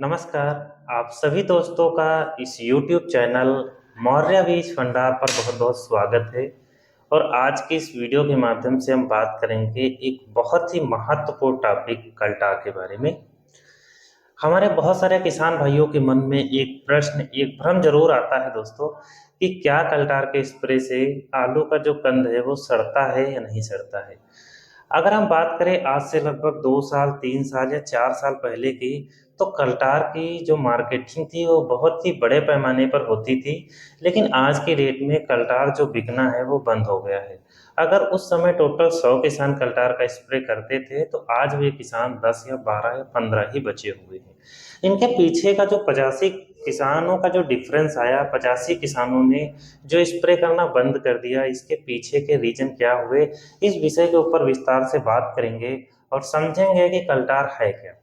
नमस्कार। आप सभी दोस्तों का इस YouTube चैनल मौर्य बीज भंडार पर बहुत बहुत स्वागत है। और आज की इस वीडियो के माध्यम से हम बात करेंगे एक बहुत ही महत्वपूर्ण टॉपिक कल्टार के बारे में। हमारे बहुत सारे किसान भाइयों के मन में एक प्रश्न, एक भ्रम जरूर आता है दोस्तों, कि क्या कल्टार के स्प्रे से आलू का जो कंद है वो सड़ता है या नहीं सड़ता है। अगर हम बात करें आज से लगभग 2 साल, 3 साल या 4 साल पहले की, तो कल्टार की जो मार्केटिंग थी वो बहुत ही बड़े पैमाने पर होती थी। लेकिन आज की डेट में कल्टार जो बिकना है वो बंद हो गया है। अगर उस समय टोटल 100 किसान कल्टार का स्प्रे करते थे, तो आज वे किसान 10 या 12 या 15 ही बचे हुए हैं। इनके पीछे का जो 85 किसानों का जो डिफरेंस आया, 85 किसानों ने जो स्प्रे करना बंद कर दिया, इसके पीछे के रीजन क्या हुए, इस विषय के ऊपर विस्तार से बात करेंगे और समझेंगे कि कल्टार है क्या।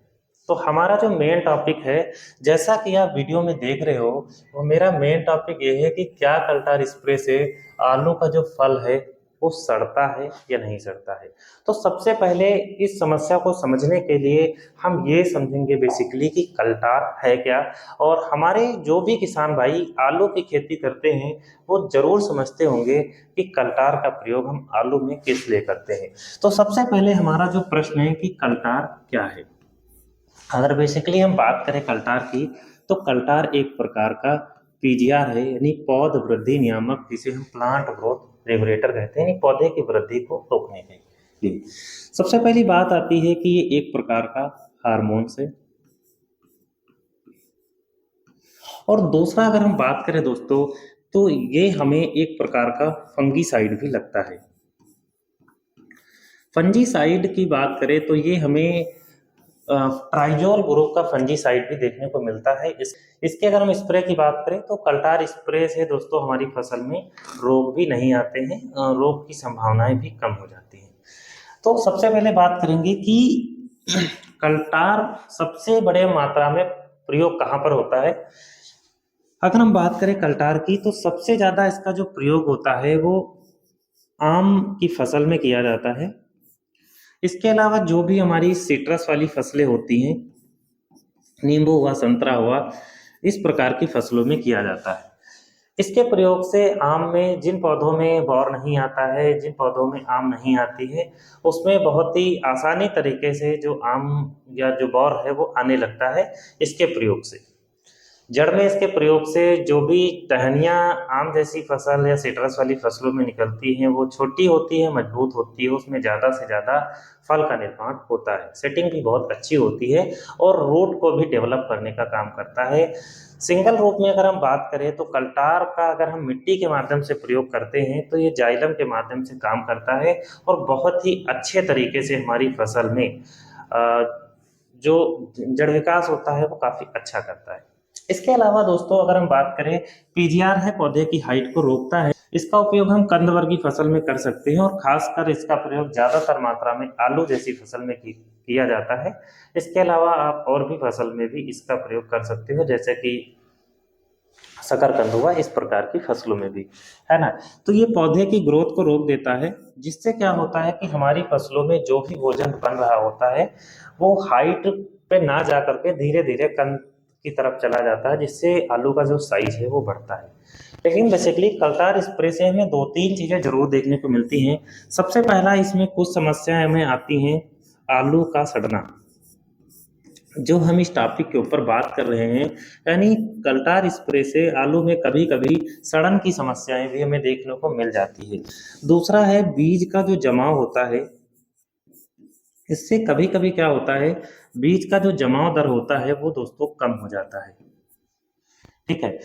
तो हमारा जो मेन टॉपिक है, जैसा कि आप वीडियो में देख रहे हो, वो मेरा मेन टॉपिक ये है कि क्या कल्टार स्प्रे से आलू का जो फल है वो सड़ता है या नहीं सड़ता है। तो सबसे पहले इस समस्या को समझने के लिए हम ये समझेंगे बेसिकली कि कल्टार है क्या। और हमारे जो भी किसान भाई आलू की खेती करते हैं वो जरूर समझते होंगे कि कल्टार का प्रयोग हम आलू में किस लिए करते हैं। तो सबसे पहले हमारा जो प्रश्न है कि कल्टार क्या है। अगर बेसिकली हम बात करें कल्टार की, तो कल्टार एक प्रकार का पीजीआर है, यानी पौध वृद्धि नियामक, जिसे हम प्लांट ग्रोथ रेगुलेटर कहते हैं, यानी पौधे की वृद्धि को रोकने के लिए। सबसे पहली बात आती है कि ये एक प्रकार का हार्मोन्स है। और दूसरा अगर हम बात करें दोस्तों, तो ये हमें एक प्रकार का फंगीसाइड भी लगता है। फंजीसाइड की बात करें तो ये हमें ट्राइजोल ग्रुप का फंजीसाइड भी देखने को मिलता है। इसके अगर हम स्प्रे की बात करें, तो कल्टार स्प्रे से दोस्तों हमारी फसल में रोग भी नहीं आते हैं, रोग की संभावनाएं भी कम हो जाती हैं। तो सबसे पहले बात करेंगे कि कल्टार सबसे बड़े मात्रा में प्रयोग कहाँ पर होता है। अगर हम बात करें कल्टार की, तो सबसे ज्यादा इसका जो प्रयोग होता है वो आम की फसल में किया जाता है। इसके अलावा जो भी हमारी सिट्रस वाली फसलें होती हैं, नींबू हुआ, संतरा हुआ, इस प्रकार की फसलों में किया जाता है। इसके प्रयोग से आम में जिन पौधों में बौर नहीं आता है, जिन पौधों में आम नहीं आती है, उसमें बहुत ही आसानी तरीके से जो आम या जो बौर है वो आने लगता है इसके प्रयोग से। जड़ में इसके प्रयोग से जो भी टहनियाँ आम जैसी फसल या सिट्रस वाली फसलों में निकलती हैं वो छोटी होती है, मजबूत होती है, उसमें ज़्यादा से ज़्यादा फल का निर्माण होता है। सेटिंग भी बहुत अच्छी होती है और रूट को भी डेवलप करने का काम करता है। सिंगल रूप में अगर हम बात करें, तो कल्टार का अगर हम मिट्टी के माध्यम से प्रयोग करते हैं, तो ये जाइलम के माध्यम से काम करता है और बहुत ही अच्छे तरीके से हमारी फसल में जो जड़ विकास होता है वो काफ़ी अच्छा करता है। इसके अलावा दोस्तों अगर हम बात करें, पीजीआर है, पौधे की हाइट को रोकता है। इसका उपयोग हम कंद वर्गी फसल में कर सकते हैं और खासकर इसका प्रयोग ज्यादातर मात्रा में आलू जैसी फसल में किया जाता है। इसके अलावा आप और भी फसल में भी इसका प्रयोग कर सकते हो, जैसे कि शकरकंद हुआ, इस प्रकार की फसलों में भी, है ना। तो ये पौधे की ग्रोथ को रोक देता है, जिससे क्या होता है कि हमारी फसलों में जो भी भोजन बन रहा होता है वो हाइट पे ना जा करके धीरे धीरे कंद की तरफ चला जाता है, जिससे आलू का जो साइज है वो बढ़ता है। लेकिन बेसिकली कल्टार स्प्रे से हमें दो तीन चीजें जरूर देखने को मिलती हैं। सबसे पहला, इसमें कुछ समस्याएं हमें आती हैं। आलू का सड़ना, जो हम इस टॉपिक के ऊपर बात कर रहे हैं, यानी कल्टार स्प्रे से आलू में कभी कभी सड़न की समस्याएं भी हमें देखने को मिल जाती है। दूसरा है बीज का जो जमाव होता है, इससे कभी कभी क्या होता है, बीज का जो जमाव दर होता है वो दोस्तों कम हो जाता है। ठीक है,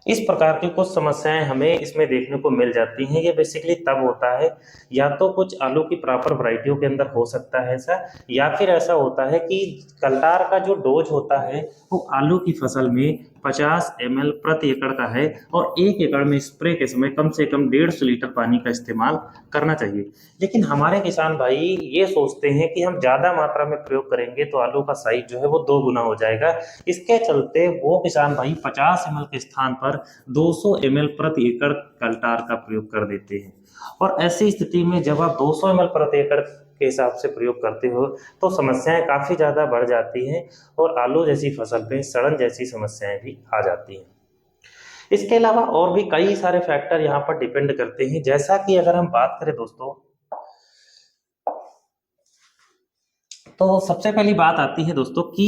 इस प्रकार की कुछ समस्याएं हमें इसमें देखने को मिल जाती हैं। ये बेसिकली तब होता है, या तो कुछ आलू की प्रॉपर वैरायटियों के अंदर हो सकता है ऐसा, या फिर ऐसा होता है कि कल्टार का जो डोज होता है वो आलू की फसल में 50 ml प्रति एकड़ का है, और 1 एकड़ में स्प्रे के समय कम से कम 150 लीटर पानी का इस्तेमाल करना चाहिए। लेकिन हमारे किसान भाई ये सोचते हैं कि हम ज्यादा मात्रा में प्रयोग करेंगे तो आलू का साइज जो है वो 2 गुना हो जाएगा। इसके चलते वो किसान भाई 50 ml के स्थान पर 200 ml प्रति एकड़ कल्टार का प्रयोग कर देते हैं। और ऐसी स्थिति में जब आप 200 ml प्रति एकड़ के हिसाब से प्रयोग करते हो तो समस्याएं काफ़ी ज़्यादा बढ़ जाती हैं और आलू जैसी फसल पे सड़न जैसी समस्याएं भी आ जाती हैं। इसके अलावा और भी कई सारे फैक्टर यहाँ पर डिपेंड करते हैं, जैसा कि अगर हम बात करें दोस्तों तो सबसे पहली बात आती है दोस्तों कि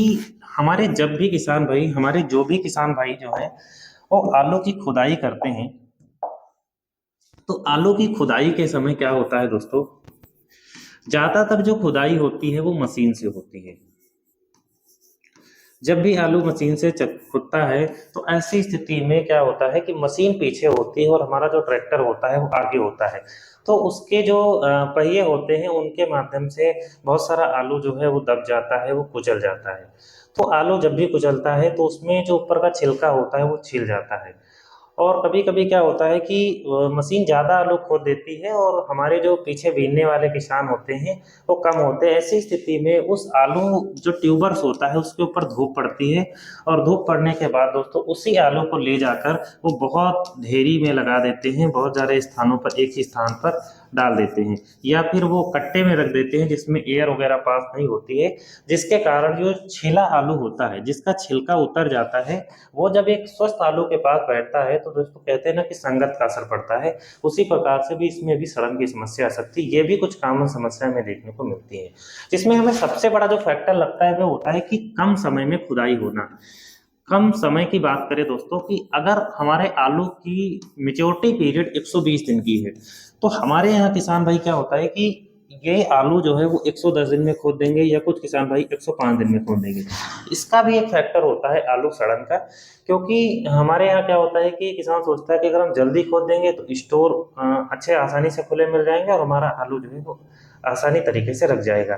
हमारे जो भी किसान भाई जो है वो आलू की खुदाई करते हैं, तो आलू की खुदाई के समय क्या होता है दोस्तों, ज्यादातर जो खुदाई होती है वो मशीन से होती है। जब भी आलू मशीन से खुदता है तो ऐसी स्थिति में क्या होता है कि मशीन पीछे होती है और हमारा जो ट्रैक्टर होता है वो आगे होता है, तो उसके जो पहिए होते हैं उनके माध्यम से बहुत सारा आलू जो है वो दब जाता है, वो कुचल जाता है। तो आलू जब भी कुचलता है तो उसमें जो ऊपर का छिलका होता है वो छिल जाता है, और कभी कभी क्या होता है कि मशीन ज़्यादा आलू खोद देती है और हमारे जो पीछे बीनने वाले किसान होते हैं वो कम होते हैं। ऐसी स्थिति में उस आलू जो ट्यूबर्स होता है उसके ऊपर धूप पड़ती है, और धूप पड़ने के बाद दोस्तों उसी आलू को ले जाकर वो बहुत ढेरी में लगा देते हैं, बहुत सारे स्थानों पर एक ही स्थान पर डाल देते हैं, या फिर वो कट्टे में रख देते हैं जिसमें एयर वगैरह पास नहीं होती है, जिसके कारण जो छिला आलू होता है जिसका छिलका उतर जाता है वो जब एक स्वस्थ आलू के पास बैठता है तो दोस्तों कहते हैं ना कि संगत का असर पड़ता है। उसी प्रकार से भी इसमें भी सड़न की समस्या आ सकती है। ये भी कुछ कॉमन समस्या में देखने को मिलती है, जिसमें हमें सबसे बड़ा जो फैक्टर लगता है वो होता है कि कम समय में खुदाई होना। कम समय की बात करें दोस्तों कि अगर हमारे आलू की मेच्योरिटी पीरियड 120 दिन की है, तो हमारे यहाँ किसान भाई क्या होता है कि ये आलू जो है वो 110 दिन में खोद देंगे, या कुछ किसान भाई 105 दिन में खोद देंगे। इसका भी एक फैक्टर होता है आलू सड़न का, क्योंकि हमारे यहाँ क्या होता है कि किसान सोचता है कि अगर हम जल्दी खोद देंगे तो स्टोर अच्छे आसानी से खुले मिल जाएंगे और हमारा आलू जो है वो आसानी तरीके से रख जाएगा।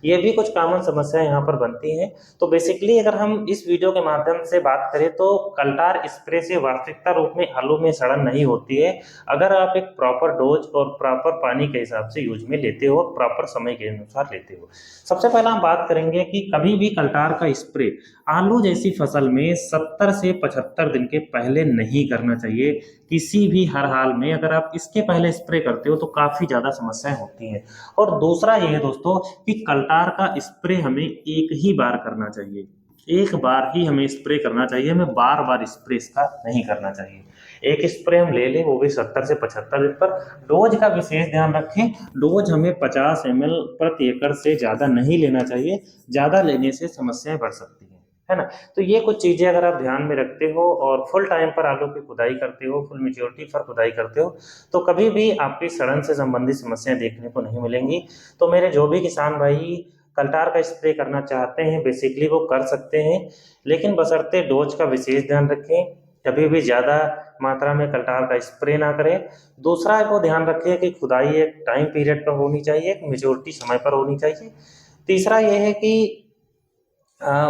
ये भी कुछ कॉमन समस्याएं यहाँ पर बनती हैं। तो बेसिकली अगर हम इस वीडियो के माध्यम से बात करें तो कल्टार स्प्रे से वास्तविकता रूप में आलू में सड़न नहीं होती है, अगर आप एक प्रॉपर डोज और प्रॉपर पानी के हिसाब से यूज में लेते हो, प्रॉपर समय के अनुसार लेते हो। सबसे पहला हम बात करेंगे कि कभी भी कल्टार का स्प्रे आलू जैसी फसल में 70 से 75 दिन के पहले नहीं करना चाहिए किसी भी हर हाल में। अगर आप इसके पहले स्प्रे करते हो तो काफी ज्यादा समस्याएं होती हैं। और दूसरा ये है दोस्तों कि कल्टार का स्प्रे हमें एक ही बार करना चाहिए, एक बार ही हमें स्प्रे करना चाहिए, हमें बार बार स्प्रे इसका नहीं करना चाहिए। एक स्प्रे हम ले लें वो भी 70 से 75 दिन पर। डोज का विशेष ध्यान रखें, डोज हमें 50 ml प्रति एकड़ से ज़्यादा नहीं लेना चाहिए, ज़्यादा लेने से समस्याएं बढ़ सकती हैं, है ना। तो ये कुछ चीज़ें अगर आप ध्यान में रखते हो और फुल टाइम पर आलू की खुदाई करते हो, फुल मेच्योरिटी पर खुदाई करते हो, तो कभी भी आपकी सड़न से संबंधित समस्याएं देखने को नहीं मिलेंगी। तो मेरे जो भी किसान भाई कल्टार का स्प्रे करना चाहते हैं बेसिकली वो कर सकते हैं, लेकिन बशर्ते डोज का विशेष ध्यान रखें, कभी भी ज़्यादा मात्रा में कल्टार का स्प्रे ना करें। दूसरा को ध्यान रखें कि खुदाई एक टाइम पीरियड पर होनी चाहिए, एक मेच्योरिटी समय पर होनी चाहिए। तीसरा ये है कि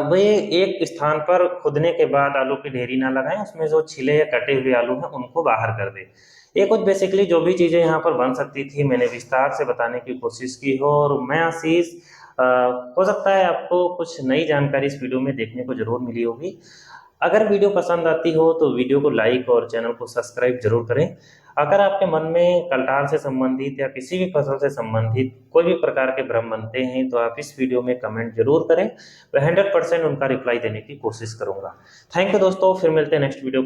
वे एक स्थान पर खुदने के बाद आलू की ढेरी ना लगाएं, उसमें जो छिले या कटे हुए आलू हैं उनको बाहर कर दें। ये कुछ बेसिकली जो भी चीज़ें यहाँ पर बन सकती थी मैंने विस्तार से बताने की कोशिश की हो, और मैं आशीष हो सकता है आपको कुछ नई जानकारी इस वीडियो में देखने को जरूर मिली होगी। अगर वीडियो पसंद आती हो तो वीडियो को लाइक और चैनल को सब्सक्राइब जरूर करें। अगर आपके मन में कल्टार से संबंधित या किसी भी फसल से संबंधित कोई भी प्रकार के भ्रम बनते हैं तो आप इस वीडियो में कमेंट जरूर करें, मैं 100% उनका रिप्लाई देने की कोशिश करूंगा। थैंक यू दोस्तों, फिर मिलते हैं नेक्स्ट वीडियो।